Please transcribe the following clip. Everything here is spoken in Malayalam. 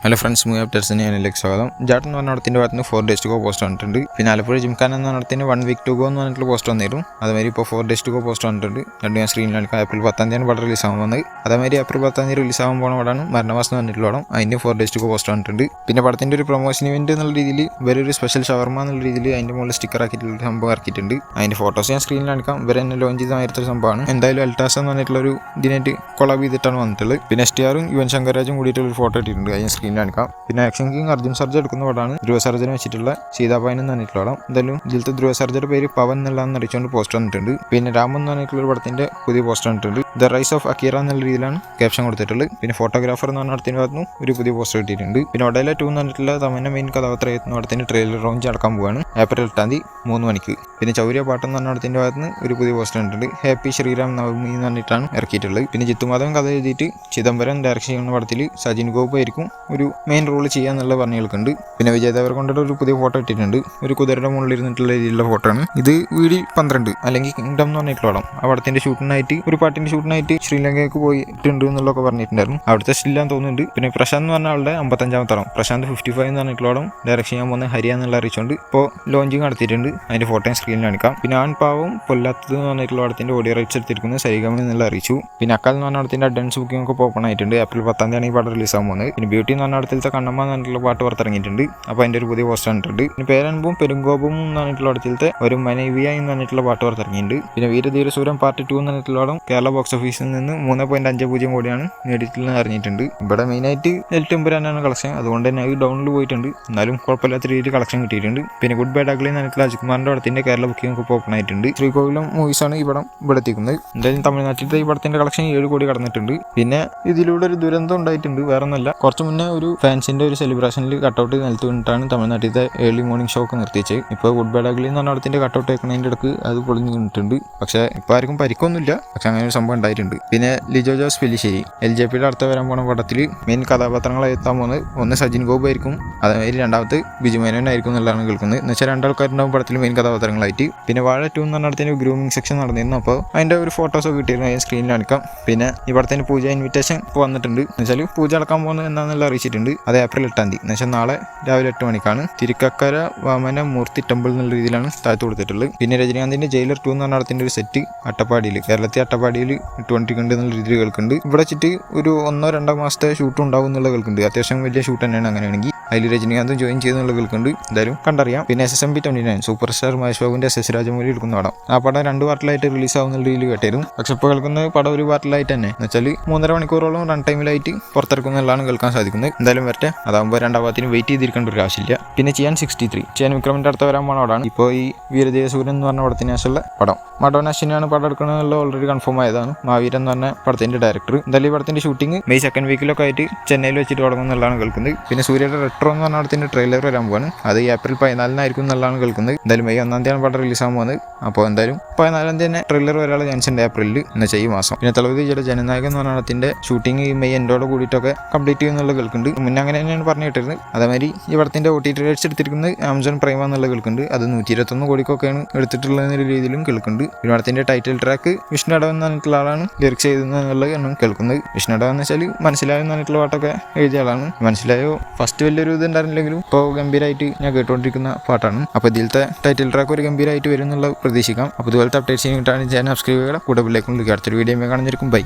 ഹലോ ഫ്രണ്ട്സ്, മൂവി അപ്ഡേറ്റ്സിന് ഞാനിലേക്ക് സ്വാഗതം. ജാട്ടൻ എന്ന് പറഞ്ഞ ഭാഗത്ത് നിന്ന് 4 days to go പോസ്റ്റ് വന്നിട്ടുണ്ട്. പിന്നെ ആലപ്പുഴ ജിംഖാന എന്ന് പറഞ്ഞ 1 week to go എന്ന് പറഞ്ഞിട്ടുള്ള പോസ്റ്റ് വന്നിരുന്നു. അതുമാതിരി ഇപ്പോൾ 4 days to go പോസ്റ്റ് വന്നിട്ടുണ്ട്. രണ്ടും ഞാൻ സ്ക്രീനിൽ ഏപ്രിൽ 10 പടം റിലീസാകാൻ വന്നത്. അതേമാതിരി ഏപ്രിൽ 10 റിലീസാകാൻ പോണ പടമാണ് മരണമാസം എന്ന് പറഞ്ഞിട്ടുള്ള പടം. അതിൻ്റെ 4 days to go പോസ്റ്റ് വന്നിട്ടുണ്ട്. പിന്നെ പടത്തിൻ്റെ ഒരു പ്രൊമോഷൻ ഇവന്റ് എന്നുള്ള രീതിയിൽ വേറൊരു സ്പെഷ്യൽ ഷവർമ എന്നുള്ള രീതിയിൽ അതിൻ്റെ മുകളിൽ സ്റ്റിക്കർ ആക്കിയിട്ടുള്ള സംഭവം ഇറക്കിയിട്ടുണ്ട്. അതിൻ്റെ ഫോട്ടോസ് ഞാൻ സ്ക്രീനിൽ കാണിക്കാം. ഇവർ തന്നെ ലോഞ്ച് ചെയ്ത ആയിരത്തൊരു സംഭവമാണ്. എന്തായാലും അൽട്ടാസ് എന്ന് പറഞ്ഞിട്ടുള്ള ഒരു ഇതിനായിട്ട് കൊളാബ് ചെയ്തിട്ടാണ് വന്നിട്ടുള്ളത്. പിന്നെ STRും യുവൻ ശങ്കർ രാജും കൂടിയിട്ടുള്ള ഒരു ഫോട്ടോ ഇട്ടിട്ടുണ്ട്. അതിന് സ്ക്രീനിൽ കാണിക്കാം. പിന്നെ ആക്ഷൻ കിങ് അർജുൻ സർജ എടുക്കുന്ന പടമാണ്. ധ്രുവ സർജനെ വെച്ചിട്ടുള്ള സീതാപായൻ എന്ന് പറഞ്ഞിട്ടുള്ള പടം. എന്തായാലും ഇതിലത്തെ ധ്രുവ സർജയുടെ പേര് പവൻ എന്നുള്ളതെന്ന് അറിയിച്ചുകൊണ്ട് പോസ്റ്റർ വന്നിട്ടുണ്ട്. പിന്നെ രാമൻ എന്ന് പറഞ്ഞിട്ടുള്ള ഒരു പടത്തിന്റെ പുതിയ പോസ്റ്റർ വന്നിട്ടുണ്ട്. ദ റൈസ് ഓഫ് അക്കീറ എന്നുള്ള രീതിയിലാണ് ക്യാപ്ഷൻ കൊടുത്തിട്ടുള്ളത്. പിന്നെ ഫോട്ടോഗ്രാഫർ എന്ന് പറഞ്ഞ പടത്തിന്റെ ഭാഗത്തുനിന്ന് ഒരു പുതിയ പോസ്റ്റർ കിട്ടിയിട്ടുണ്ട്. പിന്നെ ഒഡേല 2 എന്ന് പറഞ്ഞിട്ടുള്ള തമിഴിന്റെ മെയിൻ കഥാപാത്രമായിരുന്ന പടത്തിന്റെ ട്രെയിലർ ലോഞ്ച് നടക്കാൻ പോവുകയാണ് ഏപ്രിൽ 8 3 മണിക്ക്. പിന്നെ ചൗര്യ പാട്ട് എന്ന് പറഞ്ഞ പടത്തിന്റെ ഭാഗത്തുനിന്ന് ഒരു പുതിയ പോസ്റ്റർ വന്നിട്ടുണ്ട്. ഹാപ്പി ശ്രീരാം നവമി എന്ന് പറഞ്ഞിട്ടാണ് ഇറക്കിയിട്ടുള്ളത്. പിന്നെ ജിത്തുമാധവൻ കഥ എഴുതിയിട്ട് ചിദംബരം ഡയറക്ഷൻ ചെയ്യുന്ന പടത്തിൽ സജിൻ ഗോപു ആയിരിക്കും ഒരു മെയിൻ റോൾ ചെയ്യാന്നുള്ള പറഞ്ഞ കേൾക്കുന്നുണ്ട്. പിന്നെ വിജയ് ദേവരകൊണ്ടയുടെ ഒരു പുതിയ ഫോട്ടോ ഇട്ടിട്ടുണ്ട്. ഒരു കുതിരയുടെ മുകളിൽ ഇരുന്നിട്ടുള്ള രീതിയിലുള്ള ഫോട്ടോ ആണ് ഇത്. വീഡിയോ 12 അല്ലെങ്കിൽ കിങ്ഡം എന്ന് പറഞ്ഞിട്ടുള്ള പടം. ആ പടത്തിന്റെ ഷൂട്ടിനായിട്ട് ഒരു പാട്ടിന്റെ ഷൂട്ടിനായിട്ട് ശ്രീലങ്കയ്ക്ക് പോയിട്ടുണ്ട് എന്നുള്ളതൊക്കെ പറഞ്ഞിട്ടുണ്ടായിരുന്നു. അവിടുത്തെ സ്റ്റില്ലാന്ന് തോന്നുന്നുണ്ട്. പിന്നെ പ്രശാന്ത് എന്ന് പറഞ്ഞ ആളുടെ 55ാമത്തെ പടം പ്രശാന്ത് 55 എന്ന് പറഞ്ഞിട്ടുള്ള പടം ഡയറക്ഷൻ ചെയ്യാൻ പോകുന്ന ഹരിയ എന്നുള്ള അറിയിച്ചുകൊണ്ട് ഇപ്പോൾ ലോഞ്ചിങ് നടത്തിയിട്ടുണ്ട്. അതിന്റെ ഫോട്ടോ സ്ക്രീനിൽ കാണിക്കാം. പിന്നെ ആൺപാവം പൊല്ലാത്തത് എന്ന് പറഞ്ഞിട്ടുള്ള പടത്തിന്റെ ഓഡിയോ റൈറ്റ്സ് എടുത്തിരിക്കുന്നത് സരിഗമ എന്നുള്ള അറിയിച്ചു. പിന്നെ അക്കാൽ എന്ന് പറഞ്ഞ പടത്തിന്റെ അഡ്വാൻസ് ബുക്കിംഗ് ഒക്കെ ഓപ്പൺ ആയിട്ടുണ്ട്. ഏപ്രിൽ 10 ഈ പടം റിലീസ് ആകാൻ പോകുന്നത്. പിന്നെ ബ്യൂട്ടി എന്ന് പറഞ്ഞ പടത്തിലത്തെ കണ്ണമ്മ എന്ന് പറഞ്ഞിട്ടുള്ള പാട്ട് പുറത്തിറങ്ങിയിട്ടുണ്ട്. അപ്പോൾ അതിൻ്റെ ഒരു പുതിയ പോസ്റ്റർ കണ്ടിട്ടുണ്ട്. പിന്നെ പേരൻപും പെരുങ്കോപും എന്ന് പറഞ്ഞിട്ടുള്ള പടത്തിലത്തെ ഒരു മനവിയ എന്ന് പറഞ്ഞിട്ടുള്ള പാട്ട് പുറത്തിറങ്ങിയിട്ടുണ്ട്. പിന്നെ വീരധീരസൂരം പാർട്ട് 2 എന്ന് പറഞ്ഞിട്ടുള്ള പടം കേരള ബോക്സ് ഓഫീസിൽ നിന്ന് 3.50 കോടിയാണ് നേടിയിട്ടുള്ളത് അറിഞ്ഞിട്ടുണ്ട്. ഇവിടെ മെയിനായിട്ട് നെൽറ്റമ്പുരാനാണ് കളക്ഷൻ. അതുകൊണ്ട് തന്നെ അത് ഡൗണിൽ പോയിട്ടുണ്ട്. എന്നാലും കുഴപ്പമില്ലാത്ത രീതിയിൽ കളക്ഷൻ കിട്ടിയിട്ടുണ്ട്. പിന്നെ ഗുഡ് ബൈ ഡഗ്ലി എന്ന് പറഞ്ഞിട്ടുള്ള അജികുമാറിന്റെ പടത്തിന്റെ കേരള ബുക്കിംഗ് ഒക്കെ ഓപ്പൺ ആയിട്ടുണ്ട്. ശ്രീകോവിലം മൂവീസാണ് ഈ പടം ഇവിടെ എത്തിക്കുന്നത്. എന്തായാലും തമിഴ്നാട്ടിലത്തെ ഈ പടത്തിന്റെ കളക്ഷൻ 7 കോടി കടന്നിട്ടുണ്ട്. പിന്നെ ഇതിലൂടെ ഒരു ദുരന്തം ഉണ്ടായിട്ടുണ്ട്. വേറെ ഒന്നല്ല, കുറച്ച് മുന്നേ ഒരു ഫാൻസിന്റെ ഒരു സെലിബ്രേഷനിൽ കട്ടൗട്ട് നിലത്ത് വീണിട്ടാണ് തമിഴ്നാട്ടിലത്തെ ഏർലി മോർണിംഗ് ഷോ ഒക്കെ നിർത്തിച്ചത്. ഇപ്പോൾ ഗുഡ് ബൈ ഡഗ്ലി എന്ന് പറഞ്ഞ പടത്തിന്റെ കട്ടൗട്ട് വെക്കുന്നതിന്റെ ഇടക്ക് അത് പൊളിഞ്ഞു വീണിട്ടുണ്ട്. പക്ഷേ ഇപ്പോൾ ആർക്കും പരിക്കൊന്നുമില്ല. പക്ഷെ അങ്ങനെ ഒരു സംഭവം ഉണ്ടായിട്ടുണ്ട്. പിന്നെ ലിജോ ജോസ് പെല്ലിശ്ശേരി LJPയുടെ അടുത്ത വരാൻ പോണ പടത്തിൽ മെയിൻ കഥാപാത്രങ്ങളെ എത്താൻ പോകുന്നത് ഒന്ന് സജിൻ ഗോപു ആയിരിക്കും. അതേമാതിരി രണ്ടാമത് ബിജു മേനോൻ ആയിരിക്കും എന്നുള്ളതാണ് കേൾക്കുന്നത്. എന്ന് വെച്ചാൽ രണ്ടാൾക്കാരുണ്ടാവും പടത്തിൽ മെയിൻ കഥാപാത്രങ്ങളായിട്ട്. പിന്നെ വാഴ 2 എന്ന് പറഞ്ഞ പടത്തിന്റെ ഗ്രൂമിംഗ് സെക്ഷൻ നടന്നിരുന്നു. അപ്പോൾ അതിന്റെ ഒരു ഫോട്ടോസ് ഒക്കെ കിട്ടിയിരുന്നു. അതിന് സ്ക്രീനിൽ കാണിക്കാം. പിന്നെ ഈ പടത്തിന് പൂജ ഇൻവിറ്റേഷൻ വന്നിട്ടുണ്ട്. എന്ന് വെച്ചാൽ പൂജ അടക്കാൻ പോകുന്നത് എന്താണെന്നുള്ള അറിയിച്ചിട്ടുണ്ട്. അത് ഏപ്രിൽ 8 എന്ന് വെച്ചാൽ നാളെ രാവിലെ 8 മണിക്കാണ്. തിരുക്കക്കര വാമന മൂർത്തി ടെമ്പിൾ എന്നുള്ള രീതിയിലാണ് താഴ്ത്തു കൊടുത്തിട്ടുള്ളത്. പിന്നെ രജനീകാന്തിന്റെ ജയിലർ 2 എന്ന് പറഞ്ഞ പടത്തിന്റെ ഒരു സെറ്റ് അട്ടപ്പാടിയിൽ കേരളത്തിൽ അട്ടപ്പാടിയിൽ ഇട്ടുകൊണ്ടിരിക്കുന്നുണ്ട് എന്നുള്ള രീതിയിൽ കേൾക്കുന്നുണ്ട്. ഇവിടെ വെച്ചിട്ട് ഒരു 1-2 മാസത്തെ ഷൂട്ട് ഉണ്ടാവും എന്നുള്ള കേൾക്കുന്നുണ്ട്. അത്യാവശ്യം വലിയ ഷൂട്ട് തന്നെയാണ്. അങ്ങനെയാണെങ്കിൽ അതിൽ രജനീകാന്ത് ജോയിൻ ചെയ്യുന്നുള്ള കേൾക്കുന്നുണ്ട്. എന്തായാലും കണ്ടറിയാം. പിന്നെ SSMB 29 സൂപ്പർ സ്റ്റാർ മഹേഷ് ബാബുവിന്റെ SS രാജമൗലി എടുക്കുന്ന പടം. ആ പടം 2 പാർട്ടിലായിട്ട് റിലീസ് ആവുന്ന രീതിയിൽ കേട്ടായിരുന്നു. പക്ഷെ ഇപ്പോൾ കേൾക്കുന്ന പടം ഒരു പാർട്ടിലായിട്ട് തന്നെ എന്ന് വെച്ചാൽ 3.5 മണിക്കൂറോളം റൺ ടൈമിലായിട്ട് പുറത്തിറക്കുന്നതാണ് കേൾക്കാൻ സാധിക്കുന്നത്. എന്തായാലും വരട്ടെ. അതാകുമ്പോൾ രണ്ടാം ഭാഗത്തിന് വെയിറ്റ് ചെയ്തിരിക്കേണ്ട ഒരു ആവശ്യമില്ല. പിന്നെ ചെയ്യാൻ 63 ചെയ്യാൻ വിക്രമിന്റെ അടുത്ത വരാൻ പോണ പടമാണ്. ഇപ്പോൾ ഈ വീരദേവസൂരൻ എന്ന് പറഞ്ഞ പടത്തിന് ശേഷമുള്ള പടം. മഡോൺ അശ്വിനാണ് പടം എടുക്കണമെന്നുള്ള ഓൾറെഡി കൺഫേം ആയതാണ്. മാവീരൻ എന്ന് പറഞ്ഞ പടത്തിന്റെ ഡയറക്ടർ. എന്തായാലും ഈ പടത്തിന്റെ ഷൂട്ടിംഗ് മെയ് 2nd വീക്കിലൊക്കെ ആയിട്ട് ചെന്നൈയിൽ വെച്ചിട്ട് തുടങ്ങുന്നതാണ് കേൾക്കുന്നത്. പിന്നെ സൂര്യയുടെ റെട്രോ എന്ന് പറഞ്ഞ പടത്തിന്റെ ട്രെയിലർ വരാൻ പോവാണ്. അത് ഏപ്രിൽ 14 എന്നുള്ളതാണ് കേൾക്കുന്നത്. എന്തായാലും മെയ് 1 പടം റിലീസാകാൻ പോകുന്നത്. അപ്പോൾ എന്തായാലും 14 തന്നെ ട്രെയിലർ വരാനുള്ള ചാൻസ് ഉണ്ട് ഏപ്രിലിൽ എന്ന് വെച്ചാൽ ഈ മാസം. പിന്നെ തലവതി ജനനായകൻ എന്ന് പറഞ്ഞ പടത്തിന്റെ ഷൂട്ടിംഗ് ഈ മെയ് എൻഡോട് കൂടിയിട്ടൊക്കെ കംപ്ലീറ്റ് ചെയ്യുന്നുള്ള കേൾക്കുന്നുണ്ട്. മുന്നേ അങ്ങനെ തന്നെയാണ് പറഞ്ഞു കിട്ടിയിരുന്നത്. അതേമാതിരി ഈ പടത്തിന്റെ OTT റൈറ്റ്സ് എടുത്തിരിക്കുന്നത് ആമസോൺ പ്രൈം എന്നുള്ള കേൾക്കുന്നുണ്ട്. അത് 121 കോടിക്കൊക്കെയാണ് എടുത്തിട്ടുള്ളതെന്ന രീതിയിലും കേൾക്കുന്നുണ്ട്. ഈ പടത്തിന്റെ ടൈറ്റിൽ ട്രാക്ക് വിഷ്ണു അടവ് എന്ന് പറഞ്ഞിട്ടുള്ള ആളാണ് ലിറിക്സ് ചെയ്തെന്നുള്ളത് കേൾക്കുന്നത്. വിഷ്ണു അടവ് എന്ന് വെച്ചാൽ മനസ്സിലായെന്ന് പറഞ്ഞിട്ടുള്ള പാട്ടൊക്കെ എഴുതിയ ആളാണ്. മനസ്സിലായോ ഫസ്റ്റ് വലിയൊരു ഇത് ഉണ്ടായിരുന്നില്ലെങ്കിലും ഇപ്പോൾ ഗംഭീരമായിട്ട് ഞാൻ കേട്ടുകൊണ്ടിരിക്കുന്ന പാട്ടാണ്. അപ്പോൾ ഇതിലത്തെ ടൈറ്റിൽ ട്രാക്ക് ഒരു ഗംഭീരമായിട്ട് വരും എന്നുള്ള പ്രതീക്ഷിക്കാം. അപ്പോൾ ഇതുപോലത്തെ അപ്ഡേറ്റ്സ് കിട്ടാൻ ചാനൽ സബ്സ്ക്രൈബ് ചെയ്യുക. കൂടെ ബെല്ലൈക്കൺ ക്ലിക്ക്. അടുത്തൊരു വീഡിയോ കാണുന്നിരിക്കും. ബൈ.